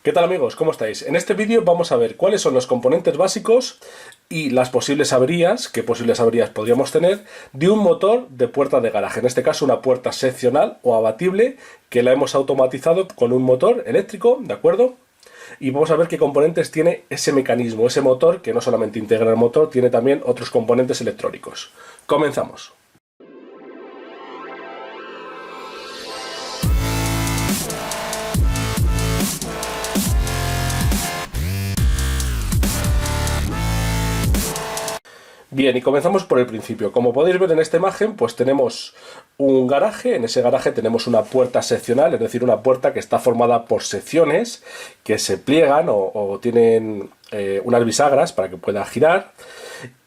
¿Qué tal amigos? ¿Cómo estáis? En este vídeo vamos a ver cuáles son los componentes básicos y las posibles averías, qué posibles averías podríamos tener, de un motor de puerta de garaje. En este caso una puerta seccional o abatible que la hemos automatizado con un motor eléctrico, ¿de acuerdo? Y vamos a ver qué componentes tiene ese mecanismo, ese motor, que no solamente integra el motor, tiene también otros componentes electrónicos. Comenzamos. Bien, y comenzamos por el principio. Como podéis ver en esta imagen, pues tenemos un garaje. En ese garaje tenemos una puerta seccional, es decir, una puerta que está formada por secciones que se pliegan o tienen unas bisagras para que pueda girar.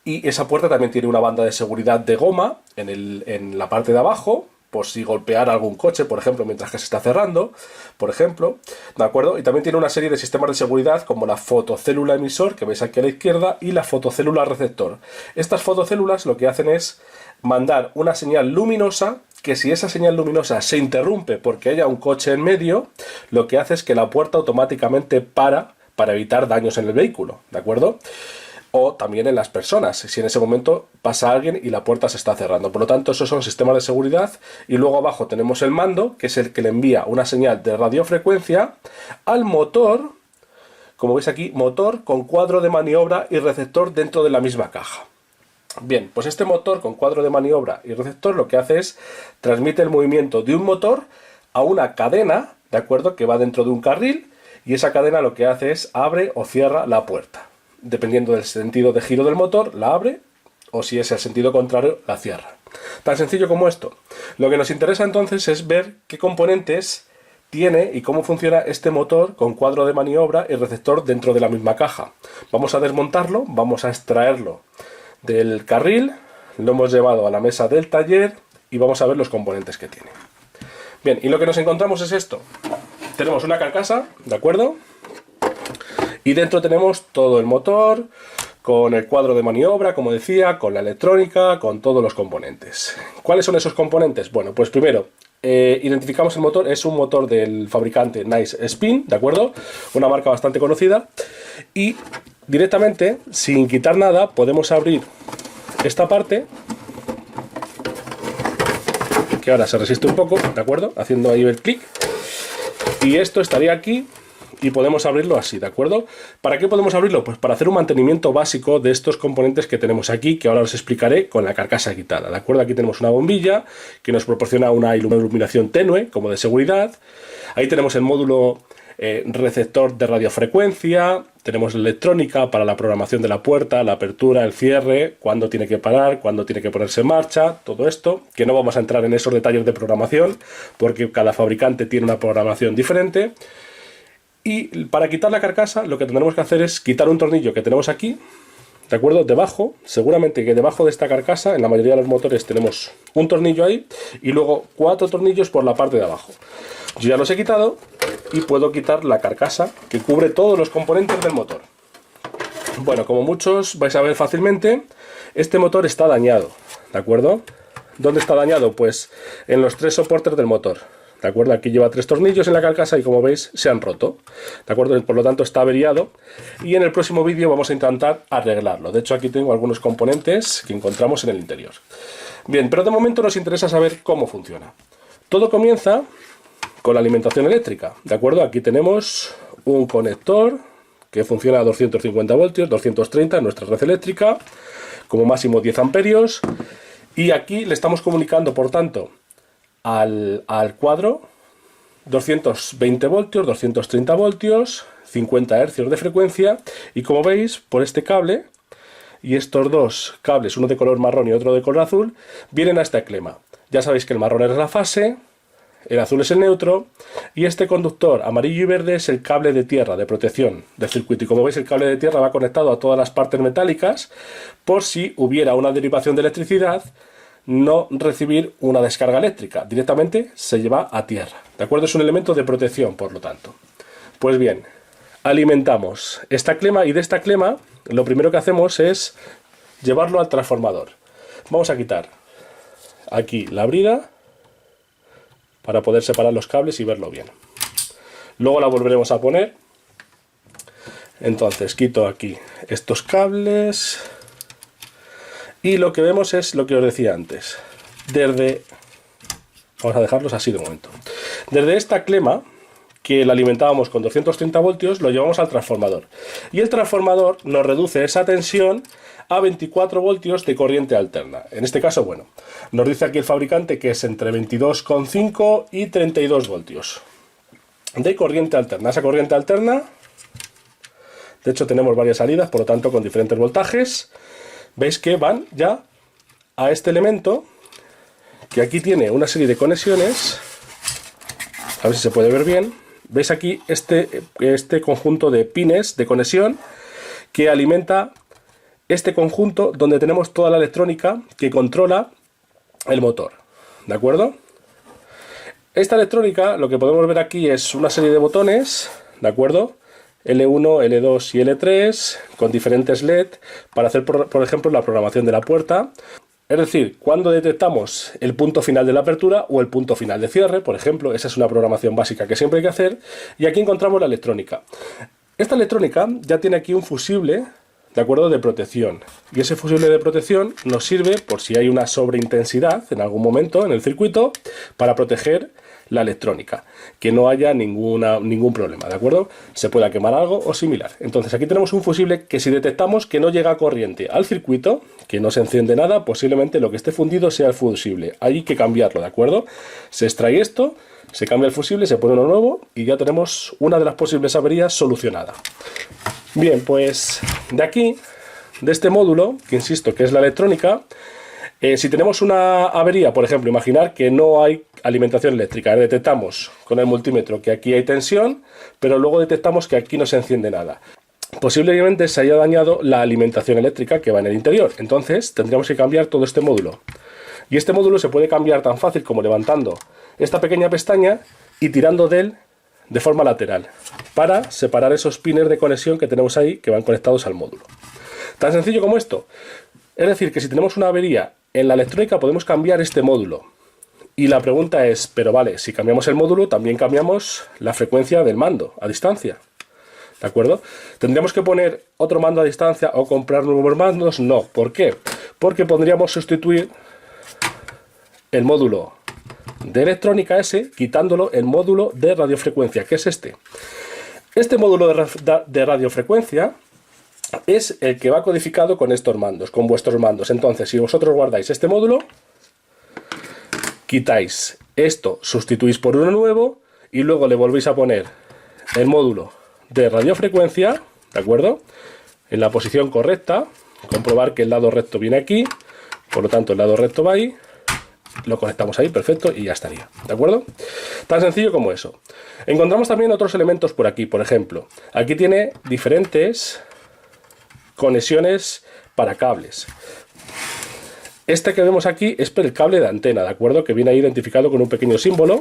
Y esa puerta también tiene una banda de seguridad de goma en la parte de abajo, por si golpear algún coche, por ejemplo, mientras que se está cerrando, por ejemplo, ¿de acuerdo? Y también tiene una serie de sistemas de seguridad como la fotocélula emisor, que veis aquí a la izquierda, y la fotocélula receptor. Estas fotocélulas lo que hacen es mandar una señal luminosa, que si esa señal luminosa se interrumpe porque haya un coche en medio, lo que hace es que la puerta automáticamente para evitar daños en el vehículo, ¿de acuerdo? O también en las personas, si en ese momento pasa alguien y la puerta se está cerrando. Por lo tanto, esos son sistemas de seguridad. Y luego abajo tenemos el mando, que es el que le envía una señal de radiofrecuencia al motor, como veis aquí, motor con cuadro de maniobra y receptor dentro de la misma caja. Bien, pues este motor con cuadro de maniobra y receptor lo que hace es transmite el movimiento de un motor a una cadena, ¿de acuerdo?, que va dentro de un carril, y esa cadena lo que hace es abre o cierra la puerta. Dependiendo del sentido de giro del motor, la abre, o si es el sentido contrario, la cierra. Tan sencillo como esto. Lo que nos interesa entonces es ver qué componentes tiene y cómo funciona este motor con cuadro de maniobra y receptor dentro de la misma caja. Vamos a desmontarlo, vamos a extraerlo del carril, lo hemos llevado a la mesa del taller y vamos a ver los componentes que tiene. Bien, y lo que nos encontramos es esto. Tenemos una carcasa, ¿de acuerdo? Y dentro tenemos todo el motor, con el cuadro de maniobra, como decía, con la electrónica, con todos los componentes. ¿Cuáles son esos componentes? Bueno, pues primero, identificamos el motor, es un motor del fabricante Nice Spin, ¿de acuerdo? Una marca bastante conocida. Y directamente, sin quitar nada, podemos abrir esta parte, que ahora se resiste un poco, ¿de acuerdo? Haciendo ahí el clic. Y esto estaría aquí. Y podemos abrirlo así, ¿de acuerdo? ¿Para qué podemos abrirlo? Pues para hacer un mantenimiento básico de estos componentes que tenemos aquí, que ahora os explicaré con la carcasa quitada, ¿de acuerdo? Aquí tenemos una bombilla que nos proporciona una iluminación tenue, como de seguridad. Ahí tenemos el módulo receptor de radiofrecuencia, tenemos la electrónica para la programación de la puerta, la apertura, el cierre, cuándo tiene que parar, cuándo tiene que ponerse en marcha, todo esto, que no vamos a entrar en esos detalles de programación, porque cada fabricante tiene una programación diferente. Y para quitar la carcasa lo que tendremos que hacer es quitar un tornillo que tenemos aquí, ¿de acuerdo? Debajo, seguramente que debajo de esta carcasa, en la mayoría de los motores tenemos un tornillo ahí y luego 4 tornillos por la parte de abajo. Yo ya los he quitado y puedo quitar la carcasa que cubre todos los componentes del motor. Bueno, como muchos vais a ver fácilmente, este motor está dañado, ¿de acuerdo? ¿Dónde está dañado? Pues en los 3 soportes del motor. ¿De acuerdo? Aquí lleva 3 tornillos en la carcasa y como veis se han roto. ¿De acuerdo? Por lo tanto está averiado y en el próximo vídeo vamos a intentar arreglarlo. De hecho aquí tengo algunos componentes que encontramos en el interior. Bien, pero de momento nos interesa saber cómo funciona. Todo comienza con la alimentación eléctrica. ¿De acuerdo? Aquí tenemos un conector que funciona a 250 voltios, 230 en nuestra red eléctrica, como máximo 10 amperios. Y aquí le estamos comunicando, por tanto, al cuadro 220 voltios, 230 voltios, 50 hercios de frecuencia, y como veis por este cable y estos dos cables, uno de color marrón y otro de color azul, vienen a esta clema. Ya sabéis que el marrón es la fase, el azul es el neutro y este conductor amarillo y verde es el cable de tierra de protección del circuito. Y como veis el cable de tierra va conectado a todas las partes metálicas por si hubiera una derivación de electricidad, no recibir una descarga eléctrica, directamente se lleva a tierra, ¿de acuerdo? Es un elemento de protección, por lo tanto. Pues bien, alimentamos esta clema y de esta clema lo primero que hacemos es llevarlo al transformador. Vamos a quitar aquí la brida para poder separar los cables y verlo bien. Luego la volveremos a poner Entonces quito aquí estos cables y lo que vemos es lo que os decía antes. Vamos a dejarlos así de momento. Desde esta clema, que la alimentábamos con 230 voltios, lo llevamos al transformador. Y el transformador nos reduce esa tensión a 24 voltios de corriente alterna. En este caso, bueno, nos dice aquí el fabricante que es entre 22,5 y 32 voltios de corriente alterna. Esa corriente alterna, de hecho tenemos varias salidas, por lo tanto con diferentes voltajes. Veis que van ya a este elemento, que aquí tiene una serie de conexiones. A ver si se puede ver bien. Veis aquí este conjunto de pines de conexión que alimenta este conjunto donde tenemos toda la electrónica que controla el motor. ¿De acuerdo? Esta electrónica, lo que podemos ver aquí es una serie de botones, ¿de acuerdo? L1, L2 y L3 con diferentes LED para hacer, por ejemplo, la programación de la puerta. Es decir, cuando detectamos el punto final de la apertura o el punto final de cierre, por ejemplo, esa es una programación básica que siempre hay que hacer. Y aquí encontramos la electrónica. Esta electrónica ya tiene aquí un fusible, ¿de acuerdo?, de protección. Y ese fusible de protección nos sirve por si hay una sobreintensidad en algún momento en el circuito para proteger la electrónica, que no haya ningún problema, ¿de acuerdo? Se pueda quemar algo o similar. Entonces aquí tenemos un fusible que si detectamos que no llega corriente al circuito, que no se enciende nada, posiblemente lo que esté fundido sea el fusible. Hay que cambiarlo, ¿de acuerdo? Se extrae esto, se cambia el fusible, se pone uno nuevo y ya tenemos una de las posibles averías solucionada. Bien, pues de aquí, de este módulo, que insisto que es la electrónica, si tenemos una avería, por ejemplo, imaginar que no hay alimentación eléctrica, detectamos con el multímetro que aquí hay tensión, pero luego detectamos que aquí no se enciende nada. Posiblemente se haya dañado la alimentación eléctrica que va en el interior, entonces tendríamos que cambiar todo este módulo. Y este módulo se puede cambiar tan fácil como levantando esta pequeña pestaña y tirando de él de forma lateral, para separar esos pines de conexión que tenemos ahí que van conectados al módulo. Tan sencillo como esto. Es decir, que si tenemos una avería en la electrónica podemos cambiar este módulo. Y la pregunta es, pero vale, si cambiamos el módulo también cambiamos la frecuencia del mando a distancia. ¿De acuerdo? ¿Tendríamos que poner otro mando a distancia o comprar nuevos mandos? No. ¿Por qué? Porque podríamos sustituir el módulo de electrónica ese, quitándolo el módulo de radiofrecuencia, que es este. Este módulo de radiofrecuencia es el que va codificado con estos mandos, con vuestros mandos. Entonces, si vosotros guardáis este módulo, quitáis esto, sustituís por uno nuevo y luego le volvéis a poner el módulo de radiofrecuencia, ¿de acuerdo?, en la posición correcta, comprobar que el lado recto viene aquí, por lo tanto el lado recto va ahí, lo conectamos ahí, perfecto, y ya estaría, ¿de acuerdo? Tan sencillo como eso. Encontramos también otros elementos por aquí, por ejemplo, aquí tiene diferentes conexiones para cables. Este que vemos aquí es el cable de antena, ¿de acuerdo?, que viene ahí identificado con un pequeño símbolo,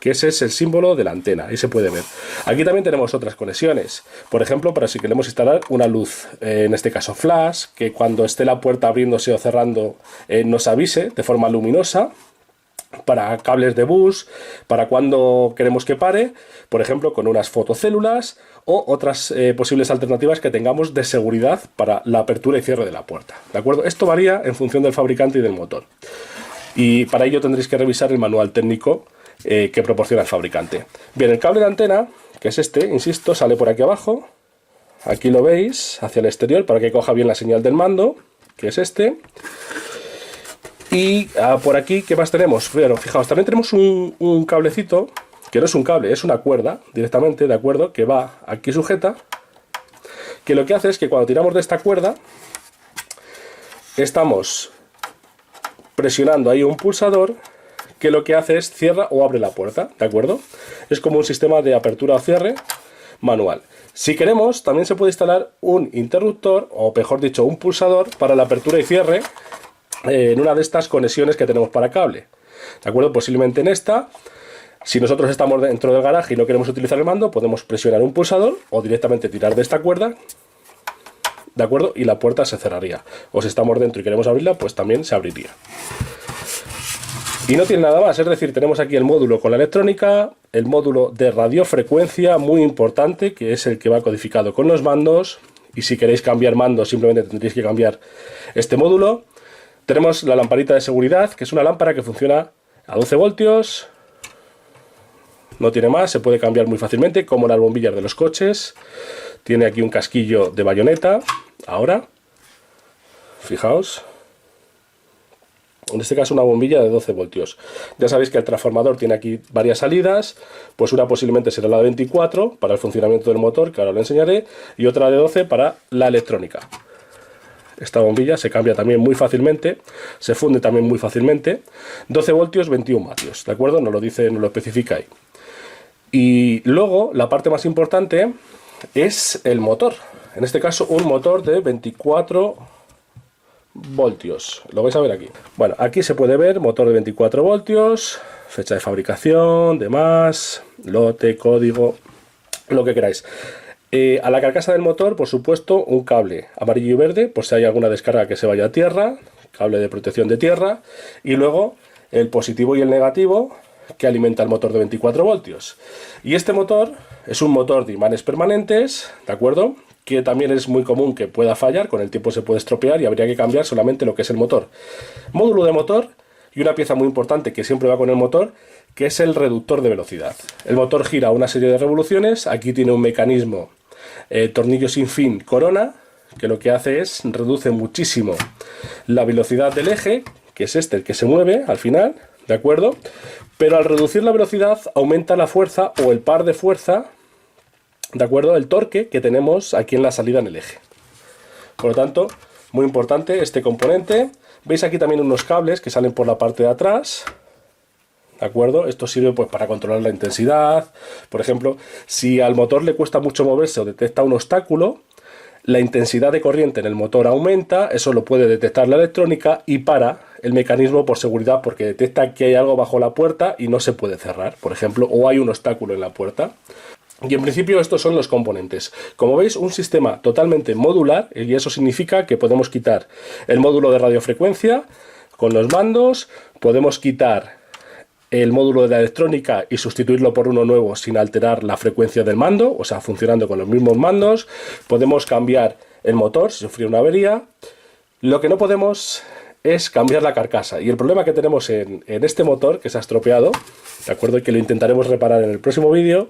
que ese es el símbolo de la antena, ahí se puede ver. Aquí también tenemos otras conexiones, por ejemplo, para si queremos instalar una luz, en este caso flash, que cuando esté la puerta abriéndose o cerrando nos avise de forma luminosa, para cables de bus, para cuando queremos que pare, por ejemplo, con unas fotocélulas o otras posibles alternativas que tengamos de seguridad para la apertura y cierre de la puerta, ¿de acuerdo? Esto varía en función del fabricante y del motor. Y para ello tendréis que revisar el manual técnico que proporciona el fabricante. Bien, el cable de antena, que es este, insisto, sale por aquí abajo. Aquí lo veis, hacia el exterior, para que coja bien la señal del mando, que es este. Y por aquí, ¿qué más tenemos? Bueno, fijaos, también tenemos un cablecito, que no es un cable, es una cuerda directamente, ¿de acuerdo?, que va aquí sujeta, que lo que hace es que cuando tiramos de esta cuerda, estamos presionando ahí un pulsador, que lo que hace es cierra o abre la puerta, ¿de acuerdo? Es como un sistema de apertura o cierre manual. Si queremos, también se puede instalar un interruptor, o mejor dicho, un pulsador para la apertura y cierre en una de estas conexiones que tenemos para cable, ¿de acuerdo? Posiblemente en esta, si nosotros estamos dentro del garaje y no queremos utilizar el mando, podemos presionar un pulsador o directamente tirar de esta cuerda, ¿de acuerdo?, y la puerta se cerraría. O si estamos dentro y queremos abrirla, pues también se abriría. Y no tiene nada más, es decir, tenemos aquí el módulo con la electrónica, el módulo de radiofrecuencia, muy importante, que es el que va codificado con los mandos, y si queréis cambiar mandos simplemente tendréis que cambiar este módulo. Tenemos la lamparita de seguridad, que es una lámpara que funciona a 12 voltios, no tiene más, se puede cambiar muy fácilmente, como las bombillas de los coches. Tiene aquí un casquillo de bayoneta, ahora, fijaos. En este caso una bombilla de 12 voltios. Ya sabéis que el transformador tiene aquí varias salidas, pues una posiblemente será la de 24 para el funcionamiento del motor, que ahora lo enseñaré, y otra de 12 para la electrónica. Esta bombilla se cambia también muy fácilmente, se funde también muy fácilmente. 12 voltios, 21 vatios, ¿de acuerdo? Nos lo dice, nos lo especifica ahí. Y luego, la parte más importante es el motor. En este caso, un motor de 24 voltios. Lo vais a ver aquí. Bueno, aquí se puede ver motor de 24 voltios, fecha de fabricación, demás, lote, código, lo que queráis. A la carcasa del motor, por supuesto, un cable amarillo y verde, por si hay alguna descarga que se vaya a tierra, cable de protección de tierra, y luego el positivo y el negativo que alimenta el motor de 24 voltios. Y este motor es un motor de imanes permanentes, ¿de acuerdo?, que también es muy común que pueda fallar, con el tiempo se puede estropear y habría que cambiar solamente lo que es el motor. Módulo de motor y una pieza muy importante que siempre va con el motor, que es el reductor de velocidad. El motor gira a una serie de revoluciones, aquí tiene un mecanismo tornillo sin fin corona, que lo que hace es reduce muchísimo la velocidad del eje, que es este el que se mueve al final, ¿de acuerdo? Pero al reducir la velocidad aumenta la fuerza o el par de fuerza, ¿de acuerdo?, el torque que tenemos aquí en la salida en el eje. Por lo tanto, muy importante este componente. Veis aquí también unos cables que salen por la parte de atrás, ¿de acuerdo? Esto sirve pues para controlar la intensidad. Por ejemplo, si al motor le cuesta mucho moverse o detecta un obstáculo, la intensidad de corriente en el motor aumenta, eso lo puede detectar la electrónica y para el mecanismo por seguridad, porque detecta que hay algo bajo la puerta y no se puede cerrar, por ejemplo, o hay un obstáculo en la puerta. Y en principio estos son los componentes. Como veis, un sistema totalmente modular, y eso significa que podemos quitar el módulo de radiofrecuencia con los mandos, podemos quitar el módulo de la electrónica y sustituirlo por uno nuevo sin alterar la frecuencia del mando, o sea, funcionando con los mismos mandos. Podemos cambiar el motor si sufriera una avería. Lo que no podemos es cambiar la carcasa, y el problema que tenemos en este motor que se ha estropeado, de acuerdo, y que lo intentaremos reparar en el próximo vídeo,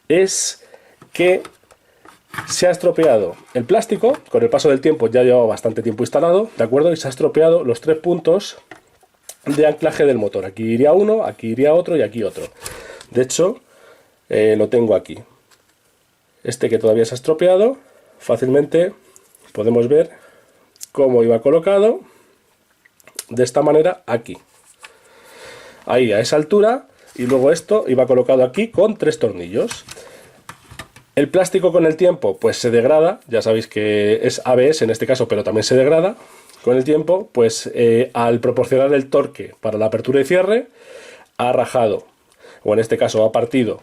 es que se ha estropeado el plástico. Con el paso del tiempo ya llevaba bastante tiempo instalado, de acuerdo, y se ha estropeado los 3 puntos de anclaje del motor. Aquí iría uno, aquí iría otro y aquí otro. De hecho, lo tengo aquí. Este que todavía se ha estropeado, fácilmente podemos ver cómo iba colocado, de esta manera aquí. Ahí a esa altura, y luego esto iba colocado aquí con 3 tornillos. El plástico con el tiempo pues se degrada, ya sabéis que es ABS en este caso, pero también se degrada con el tiempo, pues al proporcionar el torque para la apertura y cierre, ha rajado, o en este caso ha partido,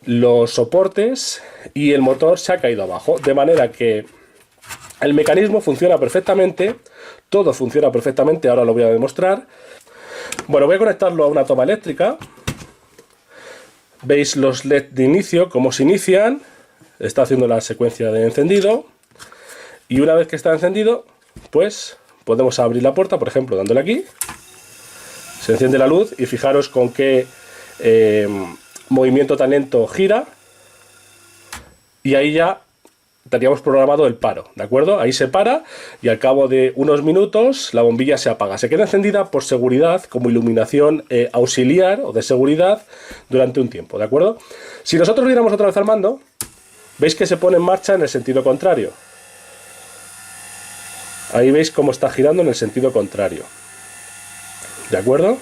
los soportes y el motor se ha caído abajo, de manera que el mecanismo funciona perfectamente, todo funciona perfectamente, ahora lo voy a demostrar. Bueno, voy a conectarlo a una toma eléctrica. Veis los LED de inicio, cómo se inician, está haciendo la secuencia de encendido, y una vez que está encendido, pues podemos abrir la puerta, por ejemplo, dándole aquí, se enciende la luz y fijaros con qué movimiento tan lento gira, y ahí ya teníamos programado el paro, ¿de acuerdo? Ahí se para y al cabo de unos minutos la bombilla se apaga. Se queda encendida por seguridad, como iluminación auxiliar o de seguridad durante un tiempo, ¿de acuerdo? Si nosotros diéramos otra vez al mando, veis que se pone en marcha en el sentido contrario. Ahí veis cómo está girando en el sentido contrario, ¿de acuerdo?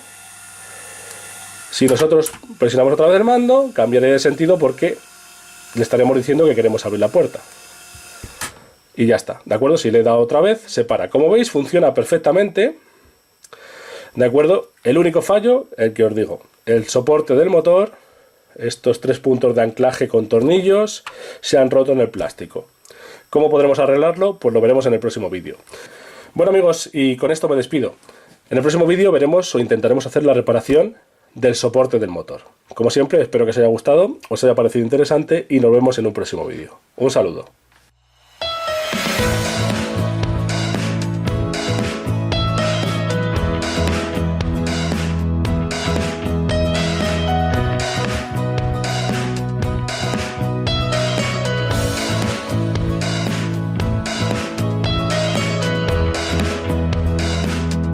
Si nosotros presionamos otra vez el mando, cambiaré de sentido porque le estaremos diciendo que queremos abrir la puerta. Y ya está, ¿de acuerdo? Si le he dado otra vez, se para. Como veis, funciona perfectamente, ¿de acuerdo? El único fallo, el que os digo, el soporte del motor, estos 3 puntos de anclaje con tornillos, se han roto en el plástico. ¿Cómo podremos arreglarlo? Pues lo veremos en el próximo vídeo. Bueno amigos, y con esto me despido. En el próximo vídeo veremos o intentaremos hacer la reparación del soporte del motor. Como siempre, espero que os haya gustado, os haya parecido interesante y nos vemos en un próximo vídeo. Un saludo.